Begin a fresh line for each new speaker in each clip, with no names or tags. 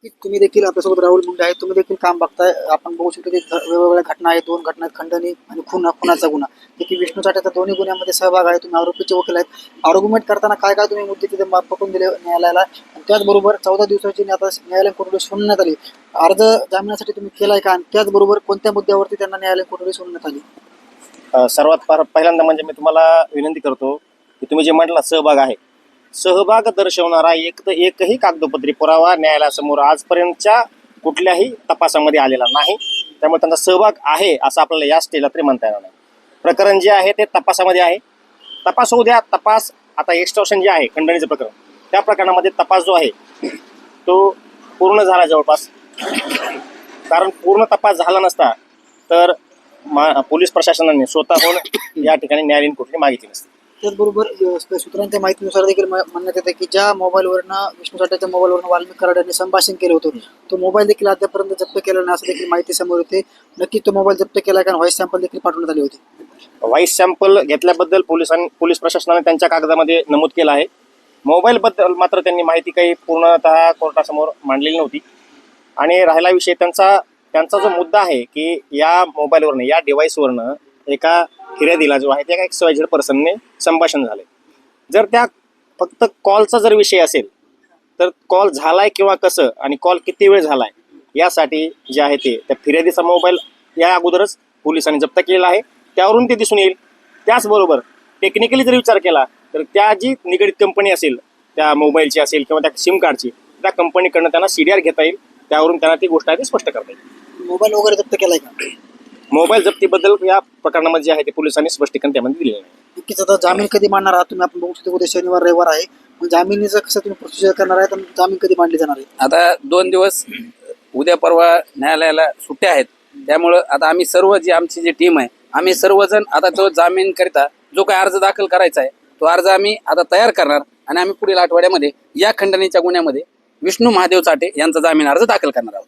की तुम्ही देखील आपल्यासोबत राहुल मुंडे आहेत, तुम्ही देखील काम बघताय. आपण बघू शकतो की वेगवेगळ्या घटना आहेत, 2 घटना आहेत, खंडणी आणि खुनाचा गुन्हा. की विष्णू चाटेचा दोन्ही गुन्ह्यामध्ये सहभाग आहे. तुम्ही आरोपीचे वकील आहेत. आर्ग्युमेंट करताना काय काय तुम्ही मुद्दे तिथे पटवून दिले न्यायालयाला, आणि त्याचबरोबर 14 दिवसाची आता न्यायालयीन कोठडी सुनावण्यात आली. अर्ज जामिनासाठी तुम्ही केलाय का, आणि त्याचबरोबर कोणत्या मुद्द्यावरती त्यांना न्यायालयीन कोठडी सुनावण्यात आली?
सर्वात पहिल्यांदा म्हणजे मी तुम्हाला विनंती करतो की तुम्ही जे म्हटला सहभाग आहे, सहभाग दर्शवणारा एकही कागदोपत्री पुरावा न्यायालयासमोर आजपर्यंतच्या कुठल्याही तपासामध्ये आलेला नाही. त्यामुळे त्यांचा सहभाग आहे असं आपल्याला या स्टेजला तरी म्हणता येणार नाही. प्रकरण जे आहे ते तपासामध्ये आहे. तपास होऊ द्या. तपास आता एक्स्टॉर्शन जे आहे खंडणीचं प्रकरण, त्या प्रकरणामध्ये तपास जो आहे तो पूर्ण झाला जवळपास. कारण पूर्ण तपास झाला नसता तर पोलीस प्रशासनाने स्वतःहून या ठिकाणी न्यायालयीन कोठडी मागितली नसती.
त्याचबरोबर सूत्रांच्या माहितीनुसार देखील म्हणण्यात येते की ज्या मोबाईलवरनं विष्णू चाटेच्या मोबाईलवरनं वाल्मिक कराड यांनी संभाषण केलं होतं, तो मोबाईल देखील अद्यापर्यंत जप्त केला नाही असं देखील माहिती समोर येते. नक्की तो मोबाईल जप्त केला, कारण व्हॉइस सॅम्पल देखील पाठवण्यात आले होते.
व्हॉइस सॅम्पल घेतल्याबद्दल पोलीस प्रशासनाने त्यांच्या कागदामध्ये नमूद केलं आहे. मोबाईलबद्दल मात्र त्यांनी माहिती काही पूर्णतः कोर्टासमोर मांडलेली नव्हती. आणि राहिला विषय त्यांचा जो मुद्दा आहे की या मोबाईलवरनं, या डिव्हाइसवरनं एका फिर्यादीला जो आहे त्या एक XYZ पर्सनने संभाषण झाले. जर त्या फक्त कॉलचा जर विषय असेल तर कॉल झालाय किंवा कसं आणि कॉल किती वेळ झालाय यासाठी जे आहे ते त्या फिर्यादीचा मोबाईल या अगोदरच पोलिसांनी जप्त केलेला आहे. त्यावरून ते दिसून येईल. त्याचबरोबर टेक्निकली जर विचार केला तर त्या जी निगडीत कंपनी असेल, त्या मोबाईलची असेल किंवा त्या सिम कार्डची, त्या कंपनीकडनं त्यांना CDR घेता येईल. त्यावरून त्यांना ती गोष्ट आहे ती स्पष्ट करता येईल.
मोबाईल वगैरे जप्त केलाय का?
मोबाईल जप्तीबद्दल या प्रकरणामध्ये जे आहे ते पोलिसांनी स्पष्टीकरण त्यामध्ये दिलेलं आहे.
नक्कीच. आता जामीन कधी मांडणार आहात तुम्ही? आपण बघू शकतो उद्या शनिवार रविवार आहे. मग जामिनीचं कसं तुम्ही प्रोसिजर करणार आहे, आणि जामीन कधी मांडली जाणार आहे?
आता 2 दिवस उद्या परवा न्यायालयाला सुट्ट्या आहेत. त्यामुळं आता आम्ही सर्व आमची जी टीम आहे, आम्ही सर्वजण आता तो जामीन करिता जो काही अर्ज दाखल करायचा आहे तो अर्ज आम्ही आता तयार करणार, आणि आम्ही पुढील आठवड्यामध्ये या खंडणीच्या गुन्ह्यामध्ये विष्णू महादेव चाटे यांचा जामीन अर्ज दाखल करणार आहोत.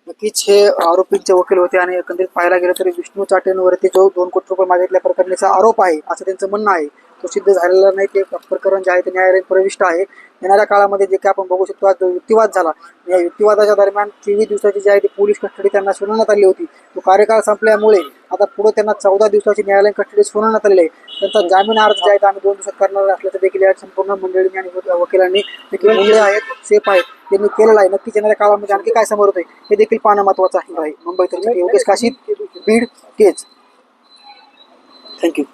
नक्कीच हे आरोपींचे वकील होते, आणि एकंदरीत पाहायला गेलं तरी विष्णू चाटेंवरती जो 2 कोटी रुपये मागितल्या प्रकरणाचा आरोप आहे असं त्यांचं म्हणणं आहे, तो सिद्ध झालेला नाही. ते प्रकरण जे आहे ते न्यायालयीन प्रविष्ट आहे. येणाऱ्या काळामध्ये जे काही आपण बघू शकतो, आज जो युक्तिवाद झाला, या युक्तिवादाच्या दरम्यान 23 दिवसाची जी आहे ती पोलीस कस्टडी त्यांना सुनावण्यात आली होती. तो कार्यकाळ संपल्यामुळे आता पुढे त्यांना 14 दिवसाची न्यायालयीन कस्टडी सुनावण्यात आलेली आहे. त्यांचा जामीन अर्ज जे आहे आम्ही 2 दिवसात करणार असल्याचं देखील या संपूर्ण मंडळींनी आणि वकिलांनी देखील मुंडे आहेत, सेफ आहेत, त्यांनी केलेलं आहे. नक्कीच येणाऱ्या काळामध्ये आणखी काय समोर होतंय हे देखील पाहणं महत्त्वाचं आहे. मुंबईतून योगेश काशीद, बीड, केज. थँक्यू.